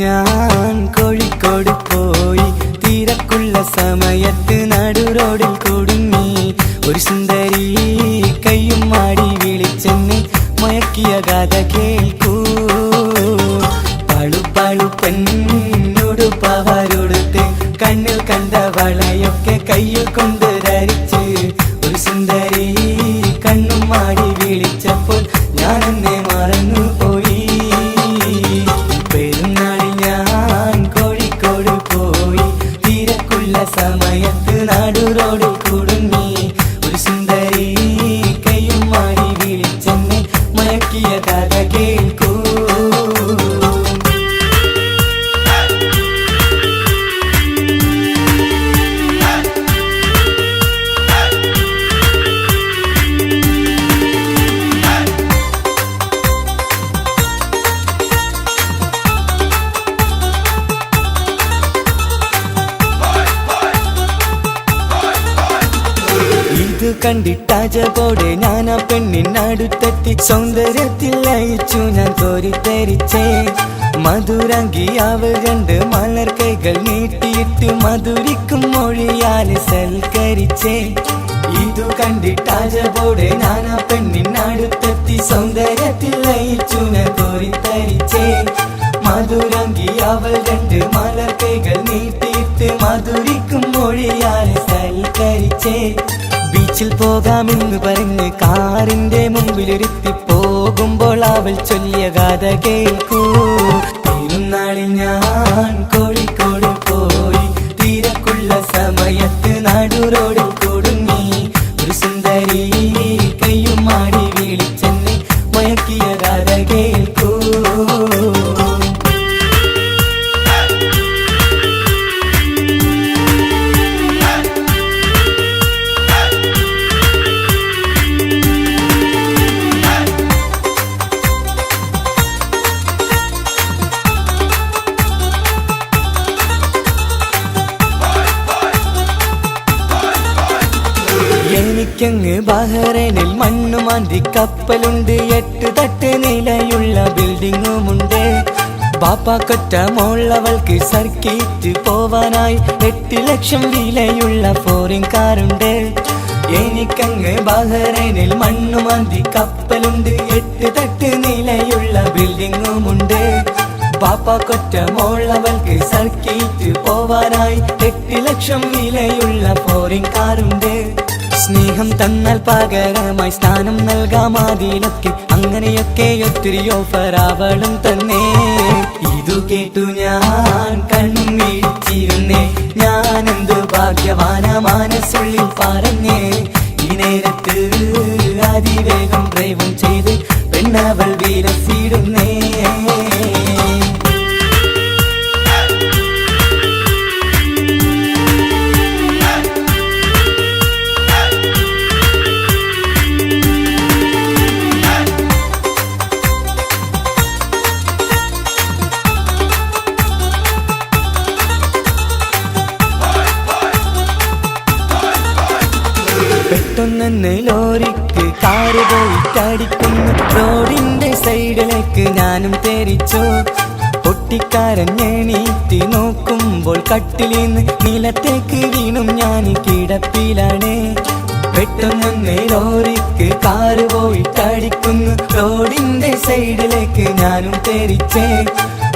ഞാൻ കോഴിക്കോട് പോയി തിരക്കുള്ള സമയത്ത് നടു റോഡിൽ കുടുങ്ങി ഒരു സുന്ദരി കയ്യും മാടി വിളിച്ചെന്നെ മയക്കിയ കഥ കേൾക്കൂ പളുപളുപ്പെന്നോട് പവരൊടുത്ത് കണ്ണിൽ കണ്ട വളയൊക്കെ കയ്യിൽ കൊണ്ട് ധരിച്ച് ഒരു സുന്ദരി കണ്ണും മാടി വിളിച്ചപ്പോൾ ഞാൻ എന്നെ മറന്നുപോയി സമയത്ത് നടു റോഡിൽ കുടുങ്ങി ഒരു സുന്ദരി കയ്യും മാടി വിളിച്ചെന്നെ മയക്കിയ കഥ കേൾക്കൂ ഇത് കണ്ടിട്ടാജപോടെ ഞാൻ ആ പെണ്ണിനടുത്തെത്തി സൗന്ദര്യത്തിൽ ലയിച്ചു ഞാൻ കോരിത്തരിച്ചേ മധുരാങ്കി അവൾ രണ്ട് മലർ കൈകൾ നീട്ടിയിട്ട് മധുരിക്കും മൊഴിയാൽ സൽക്കരിച്ചേ ഇതു കണ്ടിട്ടാജപോടെ ഞാൻ ആ പെണ്ണിനടുത്തെത്തി സൗന്ദര്യത്തിൽ ലയിച്ചു ഞാൻ കോരിത്തരിച്ചേ മധുരാങ്കി അവൾ രണ്ട് മലർ കൈകൾ നീട്ടിയിട്ട് മധുരിക്കും മൊഴിയാൽ സൽക്കരിച്ചേ ബീച്ചിൽ പോകാമെന്ന് പറഞ്ഞ് കാറിന്റെ മുമ്പിലിരുത്തി പോകുമ്പോൾ അവൾ ചൊല്ലിയ കഥ കേൾക്കൂ തിരുനാളിൽ ഞാൻ കോഴിക്കോട് പോയി തിരക്കുള്ള സമയത്ത് നടു റോഡിൽ കുടുങ്ങി ഒരു സുന്ദരി കയ്യും മാടി വിളിച്ചെന്നെ മയക്കിയ കഥ കേൾക്കൂ എനിക്കങ്ങ് ബഹ്റൈനിൽ മണ്ണുമാന്തി കപ്പലുണ്ട് 8 തട്ട് നിലയുള്ള ബിൽഡിങ്ങുമുണ്ട് ബാപ്പാക്കൊറ്റ മോളവൾക്ക് സർക്കിറ്റ് പോവാനായി 8 ലക്ഷം വിലയുള്ള ഫോറിൻ കാറുണ്ട് എനിക്കങ്ങ് ബഹ്റൈനിൽ മണ്ണുമാന്തി കപ്പലുണ്ട് 8 തട്ട് നിലയുള്ള ബിൽഡിങ്ങുമുണ്ട് ബാപ്പാക്കൊറ്റ മോളവൾക്ക് സർക്കിറ്റ് പോവാനായി 8 ലക്ഷം വിലയുള്ള ഫോറിൻ കാറുണ്ട് സ്നേഹം തന്നാൽ പകരമായി സ്ഥാനം നൽകാമാതിലൊക്കെ അങ്ങനെയൊക്കെ ഒത്തിരി ഓഫർ അവളും തന്നെ ഇതു കേട്ടു ഞാൻ കണ്ണുമിഴിച്ചിരുന്നേ ഞാൻ എന്തു ഭാഗ്യവാന മനസ്സുള്ളിൽ പറഞ്ഞേ ഈ നേരത്ത് അതിവേഗം ഡ്രൈവും ചെയ്ത് പെണ്ണവൾ വിലസിടുന്നേ പെട്ടെന്ന് ലോറിക്ക് കാറ് പോയിട്ടടിക്കുന്നു റോഡിന്റെ സൈഡിലേക്ക് ഞാനും തെറിച്ചു പൊട്ടിക്കാരൻ എണീറ്റ് നോക്കുമ്പോൾ കട്ടിലിന്ന് നിലത്തേക്ക് വീണും ഞാൻ കിടപ്പിലാണ് പെട്ടെന്ന് ലോറിക്ക് കാറ് പോയിട്ടടിക്കുന്നു റോഡിന്റെ സൈഡിലേക്ക് ഞാനും തെറിച്ചേ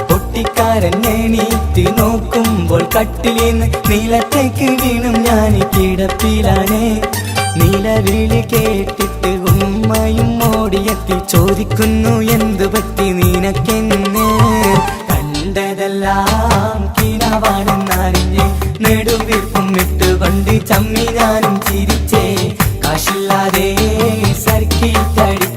പൊട്ടിക്കാരൻ എണീറ്റ് നോക്കുമ്പോൾ കട്ടിലിന്ന് നിലത്തേക്ക് വീണും ഞാൻ കിടപ്പിലാണ് നിലവിളി കേട്ടിട്ട് ഉമ്മയും ഓടിയെത്തി ചോദിക്കുന്നു എന്തു പറ്റി നിനക്കെന്ന് കണ്ടതെല്ലാം കിനാവാണെന്നറിഞ്ഞ് നെടുവീർപ്പും ഇട്ടുകൊണ്ട് ചമ്മി ഞാനും ചിരിച്ചേ കാശില്ലാതെ സർക്കിട്ടടി